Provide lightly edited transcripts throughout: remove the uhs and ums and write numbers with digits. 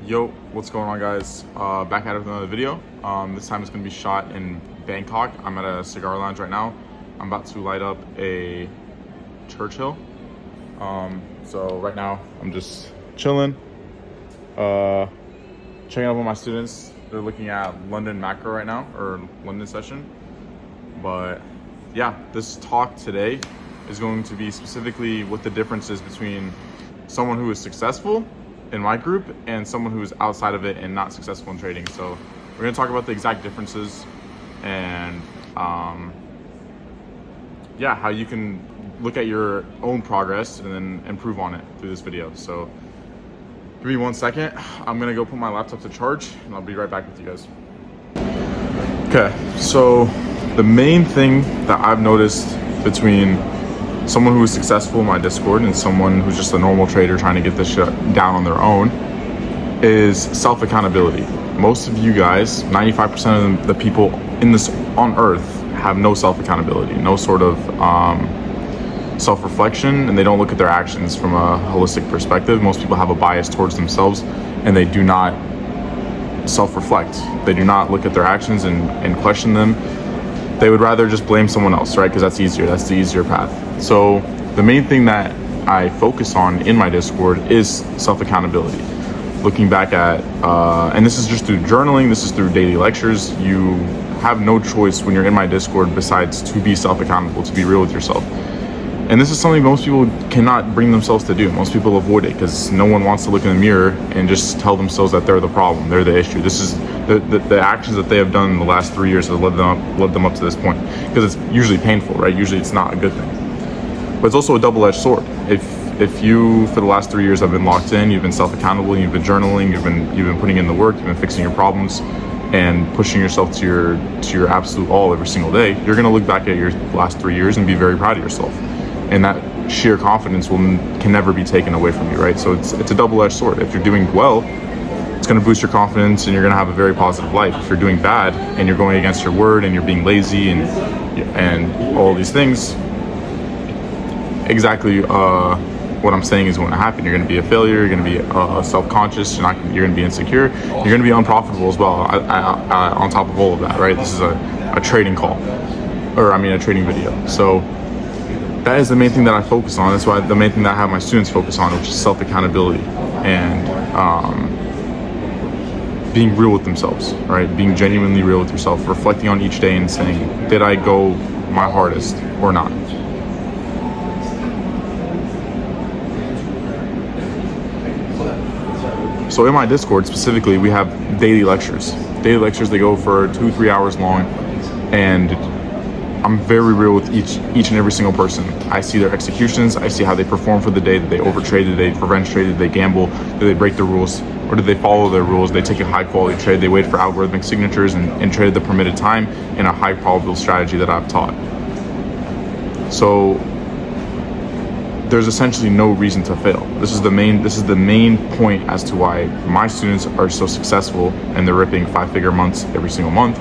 Yo, what's going on, guys? Back at it with another video. This time it's going to be shot in Bangkok. I'm at a cigar lounge right now. I'm about to light up a Churchill. So right now I'm just chilling, checking up on my students. They're looking at London macro right now, or London session. But yeah, this talk today is going to be specifically what the difference is between someone who is successful in my group and someone who is outside of it and not successful in trading. So we're going to talk about the exact differences and how you can look at your own progress and then improve on it through this video. So give me 1 second. I'm going to go put my laptop to charge and I'll be right back with you guys. Okay, so the main thing that I've noticed between someone who is successful in my Discord and someone who's just a normal trader trying to get this shit down on their own is self-accountability. Most of you guys, 95% of the people in this on earth have no self-accountability, no sort of self-reflection, and they don't look at their actions from a holistic perspective. Most people have a bias towards themselves and they do not self-reflect. They do not look at their actions and question them. They would rather just blame someone else, right? Because that's easier, that's the easier path. So the main thing that I focus on in my Discord is self-accountability. Looking back at, and this is just through journaling, this is through daily lectures, you have no choice when you're in my Discord besides to be self-accountable, to be real with yourself. And this is something most people cannot bring themselves to do. Most people avoid it because no one wants to look in the mirror and just tell themselves that they're the problem, they're the issue. This is the actions that they have done in the last 3 years that led them up to this point, because it's usually painful, right? Usually it's not a good thing. But it's also a double-edged sword. If you, for the last 3 years, have been locked in, you've been self-accountable, you've been journaling, you've been putting in the work, you've been fixing your problems, and pushing yourself to your absolute all every single day, you're gonna look back at your last 3 years and be very proud of yourself. And that sheer confidence can never be taken away from you, right? So it's a double-edged sword. If you're doing well, it's going to boost your confidence and you're going to have a very positive life. If you're doing bad and you're going against your word and you're being lazy and all these things, exactly what I'm saying is going to happen. You're going to be a failure. You're going to be self-conscious. You're going to be insecure. You're going to be unprofitable as well. On top of all of that, right? This is a trading call, a trading video. So that is the main thing that I focus on. That's why the main thing that I have my students focus on, which is self-accountability and being real with themselves, right? Being genuinely real with yourself, reflecting on each day and saying, did I go my hardest or not? So in my Discord specifically, we have daily lectures. Daily lectures, they go for 2-3 hours long, and I'm very real with each and every single person. I see their executions, I see how they perform for the day. Did they overtrade, did they revenge trade, did they gamble, did they break the rules, or did they follow their rules? They take a high quality trade, they wait for algorithmic signatures and traded the permitted time in a high probable strategy that I've taught. So there's essentially no reason to fail. This is the main point as to why my students are so successful and they're ripping 5-figure months every single month,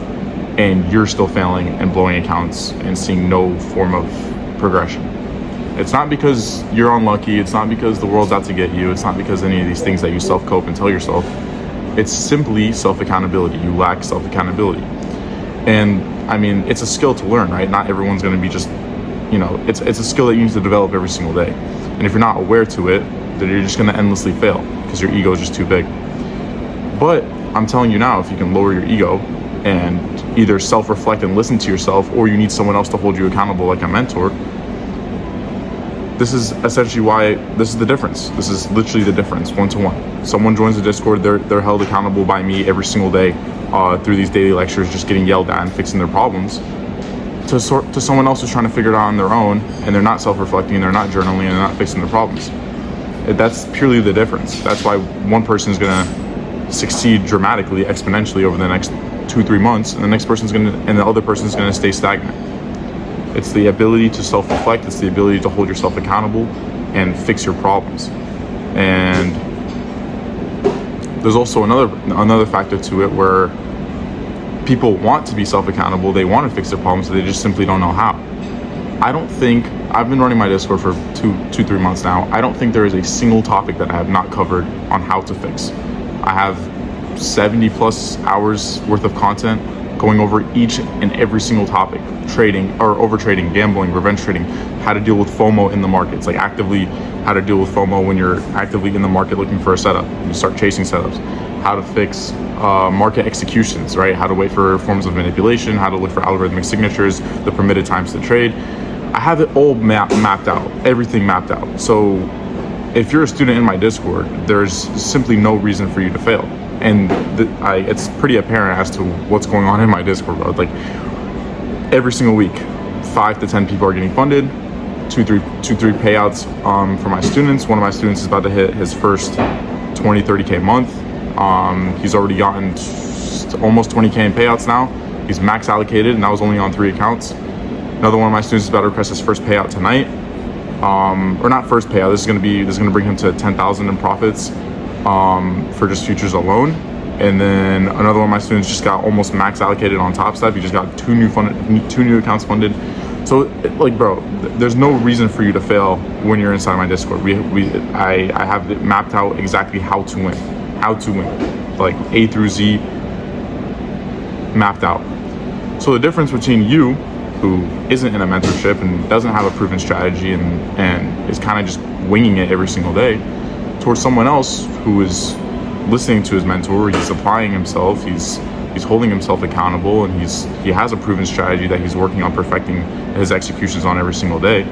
and you're still failing and blowing accounts and seeing no form of progression. It's not because you're unlucky, it's not because the world's out to get you, it's not because any of these things that you self-cope and tell yourself. It's simply self-accountability. You lack self-accountability. And it's a skill to learn, right? Not everyone's gonna be just, it's a skill that you need to develop every single day. And if you're not aware to it, then you're just gonna endlessly fail because your ego is just too big. But I'm telling you now, if you can lower your ego and either self-reflect and listen to yourself, or you need someone else to hold you accountable like a mentor, this is essentially why this is the difference. This is literally the difference, 1-to-1. Someone joins the Discord, they're held accountable by me every single day through these daily lectures, just getting yelled at and fixing their problems, to someone else who's trying to figure it out on their own, and they're not self-reflecting, they're not journaling, and they're not fixing their problems. That's purely the difference. That's why one person is gonna succeed dramatically, exponentially over the next 2-3 months, and the other person is gonna stay stagnant. It's the ability to self-reflect, it's the ability to hold yourself accountable and fix your problems. And there's also another factor to it where people want to be self-accountable, they want to fix their problems, so they just simply don't know how. I've been running my Discord for 2-3 months now. I don't think there is a single topic that I have not covered on how to fix. I have 70 plus hours worth of content going over each and every single topic: trading or over trading, gambling, revenge trading, how to deal with FOMO in the markets, like actively how to deal with FOMO when you're actively in the market looking for a setup, you start chasing setups, how to fix market executions, right? How to wait for forms of manipulation, how to look for algorithmic signatures, the permitted times to trade. I have it all mapped out, everything mapped out. So if you're a student in my Discord, there's simply no reason for you to fail. And it's pretty apparent as to what's going on in my Discord, bro. Like every single week, 5 to 10 people are getting funded, two, three payouts for my students. One of my students is about to hit his first 30K month. He's already gotten almost 20K in payouts now. He's max allocated, and that was only on 3 accounts. Another one of my students is about to request his first payout tonight. Or not first payout. This is gonna bring him to 10,000 in profits for just futures alone. And then another one of my students just got almost max allocated on Top Step. He just got 2 new accounts funded. So like, bro, there's no reason for you to fail when you're inside my Discord. I have it mapped out exactly how to win, like A through Z mapped out. So the difference between you, who isn't in a mentorship and doesn't have a proven strategy and is kind of just winging it every single day, towards someone else who is listening to his mentor, he's applying himself, he's holding himself accountable, and he has a proven strategy that he's working on perfecting his executions on every single day.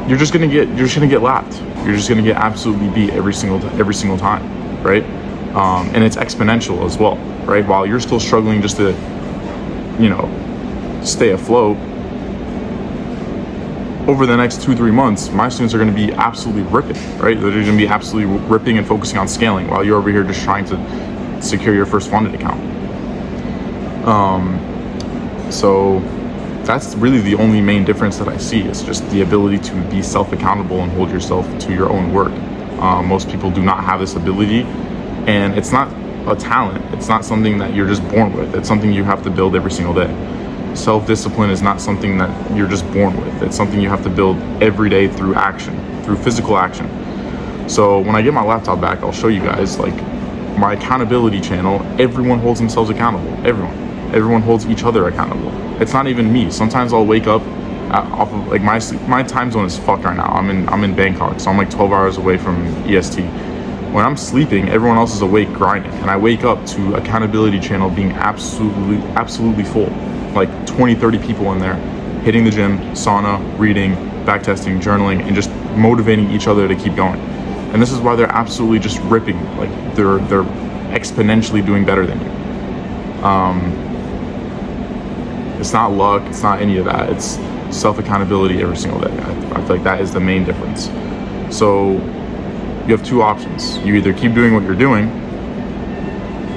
You're just gonna get lapped. You're just gonna get absolutely beat every single time, right? And it's exponential as well, right? While you're still struggling just to, stay afloat, over the next 2-3 months, my students are going to be absolutely ripping, right? They're going to be absolutely ripping and focusing on scaling while you're over here just trying to secure your first funded account. So that's really the only main difference that I see, is just the ability to be self-accountable and hold yourself to your own work. Most people do not have this ability, and it's not a talent. It's not something that you're just born with. It's something you have to build every single day. Self-discipline is not something that you're just born with. It's something you have to build every day through action, through physical action. So when I get my laptop back, I'll show you guys like my accountability channel. Everyone holds themselves accountable. Everyone holds each other accountable. It's not even me. Sometimes I'll wake up off of like my time zone is fucked right now. I'm in Bangkok, so I'm like 12 hours away from EST. When I'm sleeping, everyone else is awake grinding, and I wake up to accountability channel being absolutely full. Like 20-30 people in there, hitting the gym, sauna, reading, backtesting, journaling, and just motivating each other to keep going. And this is why they're absolutely just ripping. Like they're exponentially doing better than you. It's not luck, it's not any of that. It's self-accountability every single day. I feel like that is the main difference. So you have 2 options. You either keep doing what you're doing,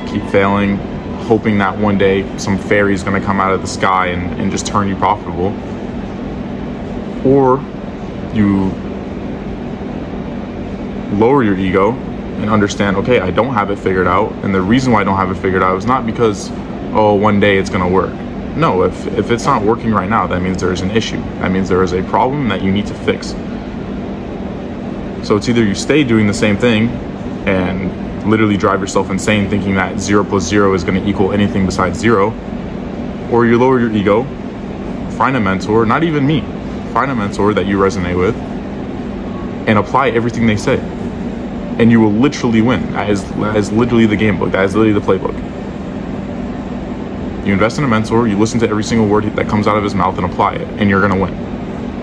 keep failing, hoping that one day some fairy is going to come out of the sky and just turn you profitable, or you lower your ego and understand, okay, I don't have it figured out, and the reason why I don't have it figured out is not because, oh, one day it's going to work. No, if it's not working right now, that means there's an issue. That means there is a problem that you need to fix. So it's either you stay doing the same thing and literally drive yourself insane thinking that 0 + 0 is going to equal anything besides 0, or you lower your ego, find a mentor, not even me, find a mentor that you resonate with, and apply everything they say, and you will literally win. That is literally the game book. That is literally the playbook. You invest in a mentor, you listen to every single word that comes out of his mouth and apply it, and you're going to win.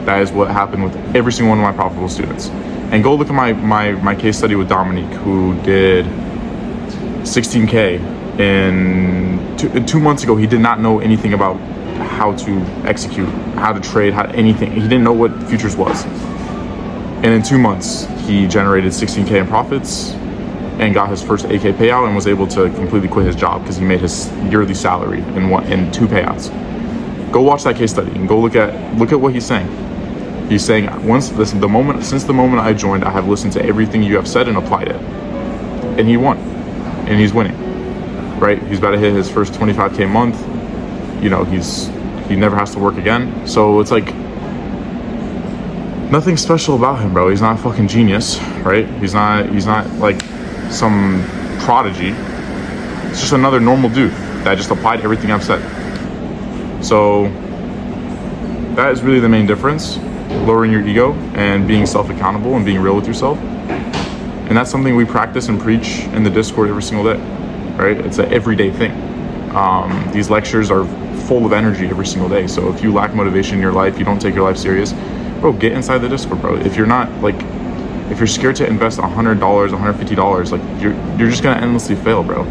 That is what happened with every single one of my profitable students. And go look at my case study with Dominique, who did 16K in 2 months ago. He did not know anything about how to execute, how to trade, anything. He didn't know what futures was. And in 2 months, he generated 16K in profits and got his first 8K payout and was able to completely quit his job because he made his yearly salary in 2 payouts. Go watch that case study and go look at what he's saying. He's saying, since the moment I joined, I have listened to everything you have said and applied it. And he won. And he's winning. Right? He's about to hit his first 25K month. He never has to work again. So it's like nothing special about him, bro. He's not a fucking genius, right? He's not like some prodigy. It's just another normal dude that just applied everything I've said. So that is really the main difference: lowering your ego and being self-accountable and being real with yourself. And that's something we practice and preach in the Discord every single day, right? It's an everyday thing. These lectures are full of energy every single day. So if you lack motivation in your life, you don't take your life serious, bro, get inside the Discord, bro. If you're not like, if you're scared to invest $100, $150, like you're just gonna endlessly fail, bro.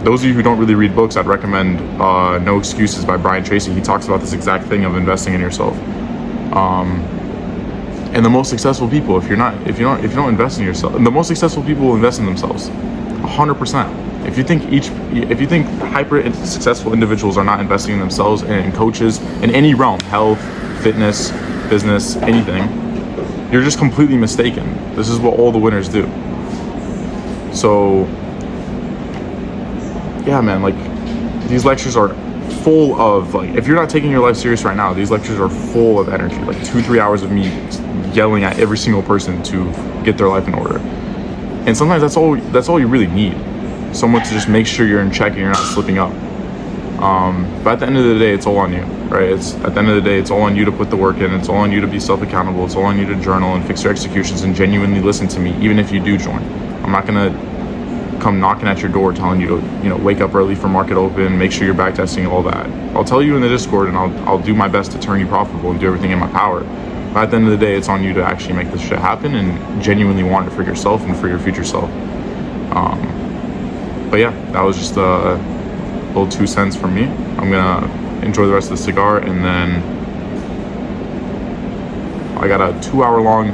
Those of you who don't really read books, I'd recommend No Excuses by Brian Tracy. He talks about this exact thing of investing in yourself. And the most successful people, if you don't invest in yourself, the most successful people will invest in themselves, 100%. If you think hyper successful individuals are not investing in themselves and in coaches in any realm, health, fitness, business, anything, you're just completely mistaken. This is what all the winners do. So yeah, man, like these lectures are full of, like, if you're not taking your life serious right now, these lectures are full of energy, like 2-3 hours of me yelling at every single person to get their life in order. And sometimes that's all you really need. Someone to just make sure you're in check and you're not slipping up. But at the end of the day, it's all on you, right? At the end of the day, it's all on you to put the work in. It's all on you to be self-accountable. It's all on you to journal and fix your executions and genuinely listen to me, even if you do join. I'm not gonna come knocking at your door telling you to, wake up early for market open, make sure you're back testing, all that. I'll tell you in the Discord, and I'll do my best to turn you profitable and do everything in my power. But at the end of the day, it's on you to actually make this shit happen and genuinely want it for yourself and for your future self. But yeah, that was just a little 2 cents from me. I'm gonna enjoy the rest of the cigar, and then I got a 2-hour long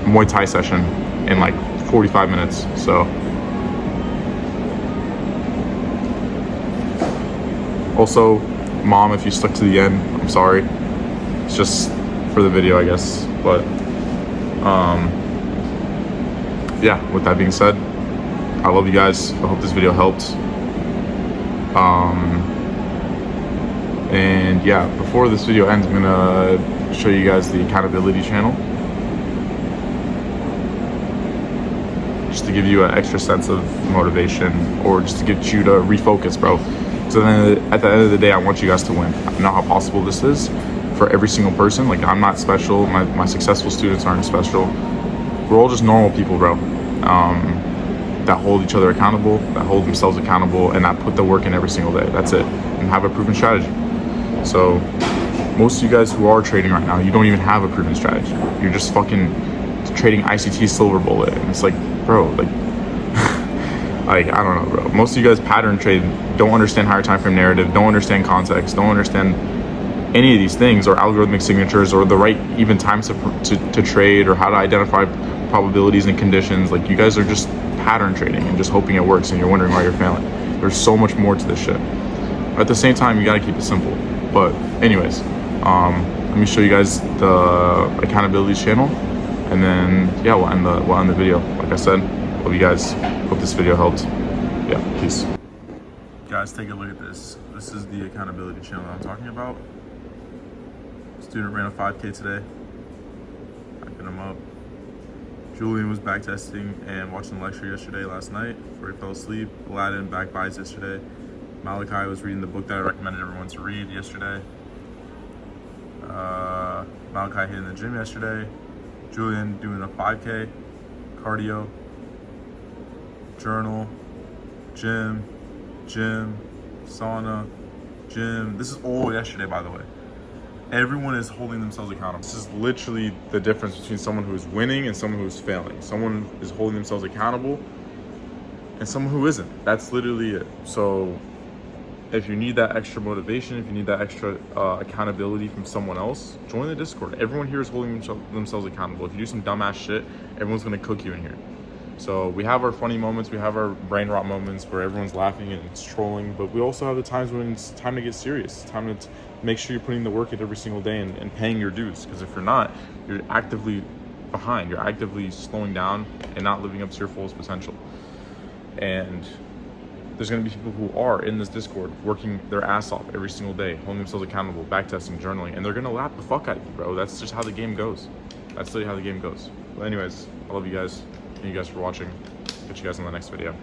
Muay Thai session in like 45 minutes. So also, Mom, if you stuck to the end, I'm sorry. It's just for the video, I guess. But yeah, with that being said, I love you guys. I hope this video helped. And yeah, before this video ends, I'm gonna show you guys the accountability channel, just to give you an extra sense of motivation, or just to get you to refocus, bro. So then at the end of the day, I want you guys to win. I know how possible this is for every single person. Like, I'm not special. My successful students aren't special. We're all just normal people, bro. That hold each other accountable, that hold themselves accountable, and that put the work in every single day. That's it. And have a proven strategy. So most of you guys who are trading right now, you don't even have a proven strategy. You're just fucking trading ICT silver bullet. And it's like, bro, like, like, I don't know, bro. Most of you guys pattern trade, don't understand higher time frame narrative, don't understand context, don't understand any of these things, or algorithmic signatures, or the right even times to trade, or how to identify probabilities and conditions. Like, you guys are just pattern trading and just hoping it works, and you're wondering why you're failing. There's so much more to this shit. At the same time, you gotta keep it simple. But anyways, let me show you guys the accountability channel, and then yeah, we'll end the video. Like I said, love you guys. Hope this video helped. Yeah, peace. Guys, take a look at this. This is the accountability channel that I'm talking about. Student ran a 5K today. Hyping him up. Julian was back testing and watching the lecture last night before he fell asleep. Aladdin back buys yesterday. Malachi was reading the book that I recommended everyone to read yesterday. Malachi hitting the gym yesterday. Julian doing a 5K, cardio, journal, gym, sauna, gym. This is all yesterday, by the way. Everyone is holding themselves accountable. This is literally the difference between someone who is winning and someone who is failing. Someone is holding themselves accountable and someone who isn't. That's literally it. So if you need that extra motivation, if you need that extra accountability from someone else, join the Discord. Everyone here is holding themselves accountable. If you do some dumbass shit, everyone's gonna cook you in here. So we have our funny moments, we have our brain rot moments where everyone's laughing and it's trolling, but we also have the times when it's time to get serious. It's time to make sure you're putting the work in every single day and paying your dues. Because if you're not, you're actively behind. You're actively slowing down and not living up to your fullest potential. And there's going to be people who are in this Discord working their ass off every single day, holding themselves accountable, backtesting, journaling, and they're going to lap the fuck at you, bro. That's just how the game goes. That's literally how the game goes. But anyways, I love you guys. Thank you guys for watching. Catch you guys in the next video.